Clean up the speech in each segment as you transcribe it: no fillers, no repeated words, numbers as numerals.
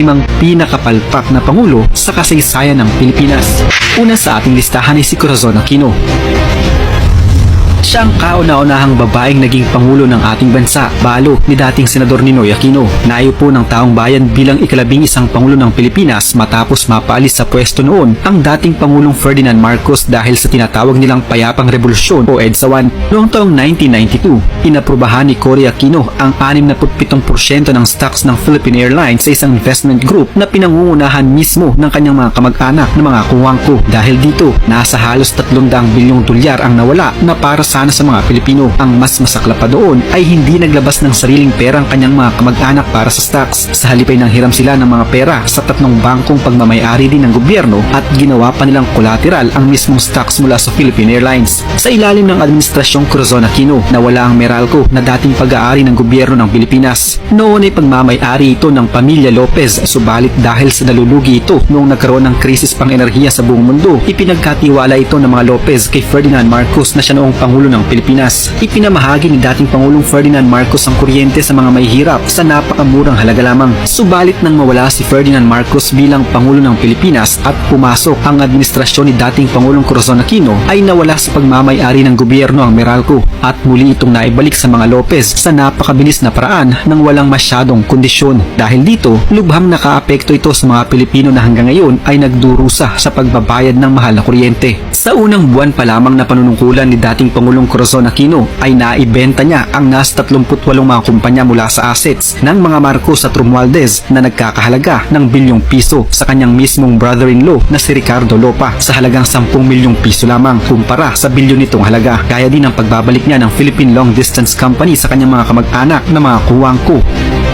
limang pinakapalpak na pangulo sa kasaysayan ng Pilipinas. Una sa ating listahan ay si Corazon Aquino. Siya ang kauna-unahang babaeng naging pangulo ng ating bansa, balo ni dating Senador Ninoy Aquino. Naiupo ng taong bayan bilang ika-11 pangulo ng Pilipinas matapos mapaalis sa pwesto noon ang dating Pangulong Ferdinand Marcos dahil sa tinatawag nilang Payapang Revolusyon o EDSA 1. Noong taong 1992, inaprubahan ni Cory Aquino ang 67% ng stocks ng Philippine Airlines sa isang investment group na pinangungunahan mismo ng kanyang mga kamag-anak na mga kuwangko. Dahil dito, nasa halos 300 bilyong dolyar ang nawala na para sana sa mga Pilipino. Ang mas masakla pa doon ay hindi naglabas ng sariling pera ang kanyang mga kamag-anak para sa stocks. Sa halip ay nanghiram sila ng mga pera sa 3 bangkong pagmamayari din ng gobyerno at ginawa pa nilang collateral ang mismong stocks mula sa Philippine Airlines. Sa ilalim ng administrasyong Corazon Aquino, nawala ang Meralco na dating pag-aari ng gobyerno ng Pilipinas. Noon ay pagmamayari ito ng pamilya Lopez, subalit dahil sa nalulugi ito noong nagkaroon ng krisis pang-enerhiya sa buong mundo, ipinagkatiwala ito ng mga Lopez kay Ferdinand Marcos na siya noong Pangulo ng Pilipinas. Ipinamahagi ni dating Pangulong Ferdinand Marcos ang kuryente sa mga mahihirap sa napakamurang halaga lamang. Subalit nang mawala si Ferdinand Marcos bilang Pangulo ng Pilipinas at pumasok ang administrasyon ni dating Pangulong Corazon Aquino, ay nawala sa pagmamayari ng gobyerno ang Meralco at muli itong naibalik sa mga Lopez sa napakabilis na paraan nang walang masyadong kondisyon. Dahil dito, lubhang nakaapekto ito sa mga Pilipino na hanggang ngayon ay nagdurusa sa pagbabayad ng mahal na kuryente. Sa unang buwan pa lamang na panunungkulan ni dating Pangulong Corazon Aquino ay naibenta niya ang nasa 38 mga kumpanya mula sa assets ng mga Marcos at Romualdez na nagkakahalaga ng bilyong piso sa kanyang mismong brother-in-law na si Ricardo Lopa sa halagang 10 milyong piso lamang kumpara sa bilyon nitong halaga. Kaya din ang pagbabalik niya ng Philippine Long Distance Company sa kanyang mga kamag-anak na mga kuwangko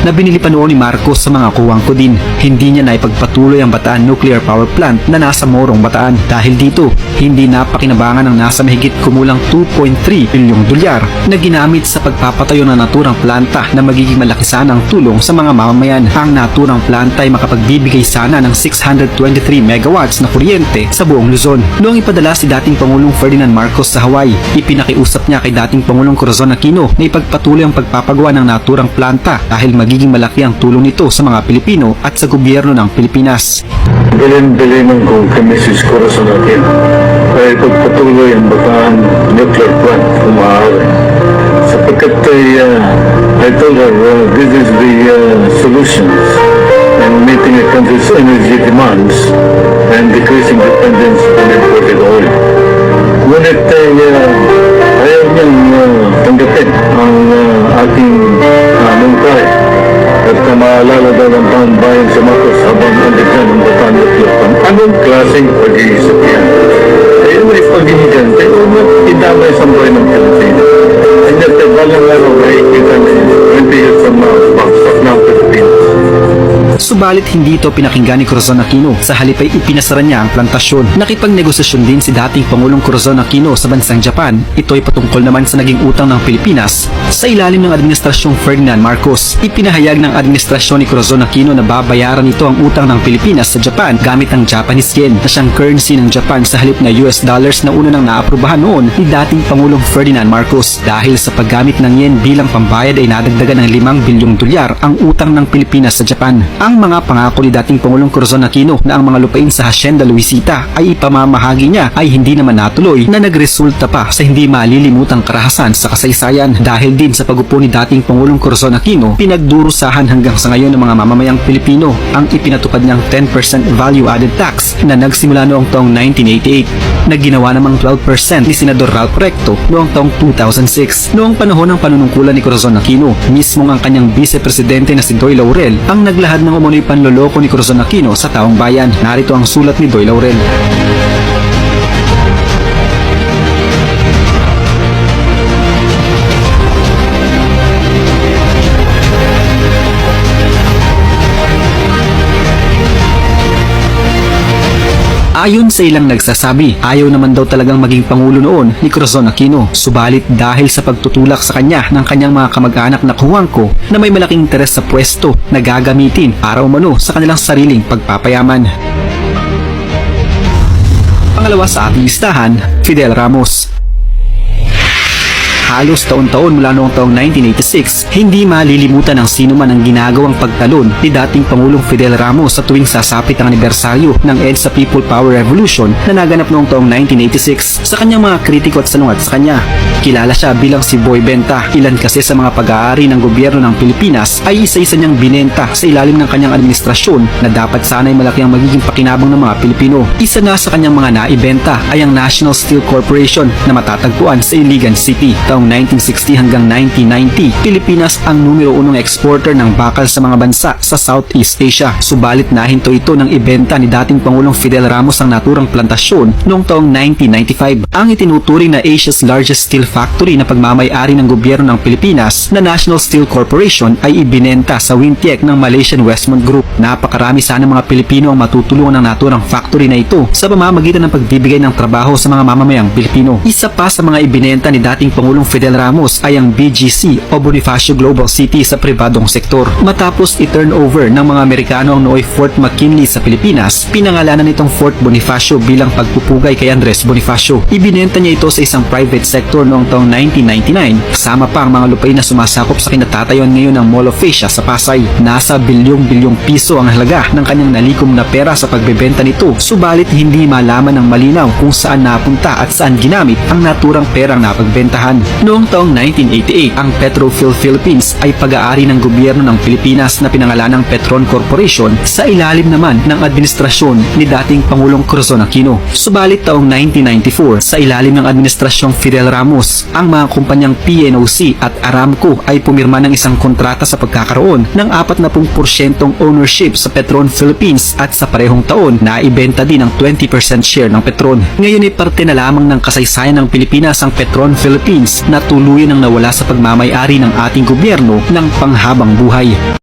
na binili pa noon ni Marcos sa mga kuwangko din. Hindi niya naipagpatuloy ang Bataan Nuclear Power Plant na nasa Morong Bataan. Dahil dito, hindi napakinabangan ng nasa mahigit kumulang 2.3 bilyong dolyar na ginamit sa pagpapatayo ng naturang planta na magiging malaki sana ang tulong sa mga mamamayan. Ang naturang planta ay makapagbibigay sana ng 623 megawatts na kuryente sa buong Luzon. Noong ipadala si dating Pangulong Ferdinand Marcos sa Hawaii, ipinakiusap niya kay dating Pangulong Corazon Aquino na ipagpatuloy ang pagpapagawa ng naturang planta dahil magiging malaki ang tulong nito sa mga Pilipino at sa gobyerno ng Pilipinas. Bilin-bilinan ko kay Mrs. Corazon Aquino ay pagpatuloy ang Bataan Nuclear Plant kung maaari. Sapagkat I told her this is the solutions in meeting a country's energy demands and decreasing dependence on imported oil. Ngunit ayaw niyang tanggapin ang ating mungkay at maalala daw ng taong bayan sa Marcos habang andyan ang Bataan Nuclear Plant. Anong klaseng pag-iisip yan? May pag-iisip pero idamay sa buhay ng Pilipinas. And yet, balang araw ay kita na 20 years from now, baksak ng Pilipinas. Subalit hindi ito pinakinggan ni Corazon Aquino. Sa halip ay ipinasara niya ang plantasyon. Nakipagnegosasyon din si dating Pangulong Corazon Aquino sa bansang Japan. Ito ay patungkol naman sa naging utang ng Pilipinas sa ilalim ng administrasyong Ferdinand Marcos. Ipinahayag ng administrasyon ni Corazon Aquino na babayaran ito ang utang ng Pilipinas sa Japan gamit ang Japanese yen na siyang currency ng Japan sa halip na US dollars na una nang naaprubahan noon ni dating Pangulong Ferdinand Marcos. Dahil sa paggamit ng yen bilang pambayad ay nadagdagan ng 5 bilyong dolyar ang utang ng Pilipinas sa Japan. Ang mga pangako ni dating Pangulong Corazon Aquino na ang mga lupain sa Hacienda Luisita ay ipamamahagi niya ay hindi naman natuloy na nagresulta pa sa hindi malilimutang karahasan sa kasaysayan. Dahil din sa pagupo ni dating Pangulong Corazon Aquino, pinagdurusahan hanggang sa ngayon ng mga mamamayang Pilipino ang ipinatupad niyang 10% value-added tax na nagsimula noong taong 1988 na ginawa namang 12% ni Senador Ralph Recto noong taong 2006. Noong panahon ng panunungkulan ni Corazon Aquino, mismong ang kanyang vice-presidente na si Doy Laurel ang naglahad ng umunoy panloloko ni Corazon Aquino sa taong bayan. Narito ang sulat ni Doy Laurel. Ayon sa ilang nagsasabi, ayaw naman daw talagang maging pangulo noon ni Corazon Aquino. Subalit dahil sa pagtutulak sa kanya ng kanyang mga kamag-anak na kuwangko na may malaking interes sa pwesto na gagamitin para umano sa kanilang sariling pagpapayaman. Pangalawa sa ating listahan, Fidel Ramos. halos taon-taon mula noong taong 1986, hindi malilimutan ng sino man ang ginagawang pagtalon ni dating Pangulong Fidel Ramos sa tuwing sasapit ang anibersaryo ng EDSA People Power Revolution na naganap noong taong 1986. Sa kanyang mga kritiko at salungat sa kanya, kilala siya bilang si Boy Benta. Ilan kasi sa mga pag-aari ng gobyerno ng Pilipinas ay isa-isa niyang binenta sa ilalim ng kanyang administrasyon na dapat sana'y malaki ang magiging pakinabang ng mga Pilipino. Isa nga sa kanyang mga naibenta ay ang National Steel Corporation na matatagpuan sa Iligan City. Taong 1960 hanggang 1990, Pilipinas ang numero 1 exporter ng bakal sa mga bansa sa Southeast Asia. Subalit nahinto ito ng ibenta ni dating Pangulong Fidel Ramos ang naturang plantasyon noong taong 1995. Ang itinuturing na Asia's largest steel factory na pagmamay-ari ng gobyerno ng Pilipinas na National Steel Corporation ay ibinenta sa Wintec ng Malaysian Westmont Group. Napakarami sana mga Pilipino ang matutulungan ng naturang factory na ito sa pamamagitan ng pagbibigay ng trabaho sa mga mamamayang Pilipino. Isa pa sa mga ibinenta ni dating Pangulong Fidel Ramos ay ang BGC o Bonifacio Global City sa pribadong sektor. Matapos i-turnover ng mga Amerikano ang nooy Fort McKinley sa Pilipinas, pinangalanan nitong Fort Bonifacio bilang pagpupugay kay Andres Bonifacio. Ibinenta niya ito sa isang private sector noong taong 1999, kasama pa ang mga lupain na sumasakop sa kinatatayuan ngayon ng Mall of Asia sa Pasay. Nasa bilyong-bilyong piso ang halaga ng kanyang nalikom na pera sa pagbebenta nito, subalit hindi malaman ng malinaw kung saan napunta at saan ginamit ang naturang perang napagbentahan. Noong taong 1988, ang Petrophil Philippines ay pag-aari ng gobyerno ng Pilipinas na pinangalanang Petron Corporation sa ilalim naman ng administrasyon ni dating Pangulong Corazon Aquino. Subalit taong 1994, sa ilalim ng administrasyong Fidel Ramos, ang mga kumpanyang PNOC at Aramco ay pumirma ng isang kontrata sa pagkakaroon ng 40% ownership sa Petron Philippines at sa parehong taon na ibenta din ang 20% share ng Petron. Ngayon ay parte na lamang ng kasaysayan ng Pilipinas ang Petron Philippines na tuluyan ang nawala sa pagmamay-ari ng ating gobyerno ng panghabang buhay.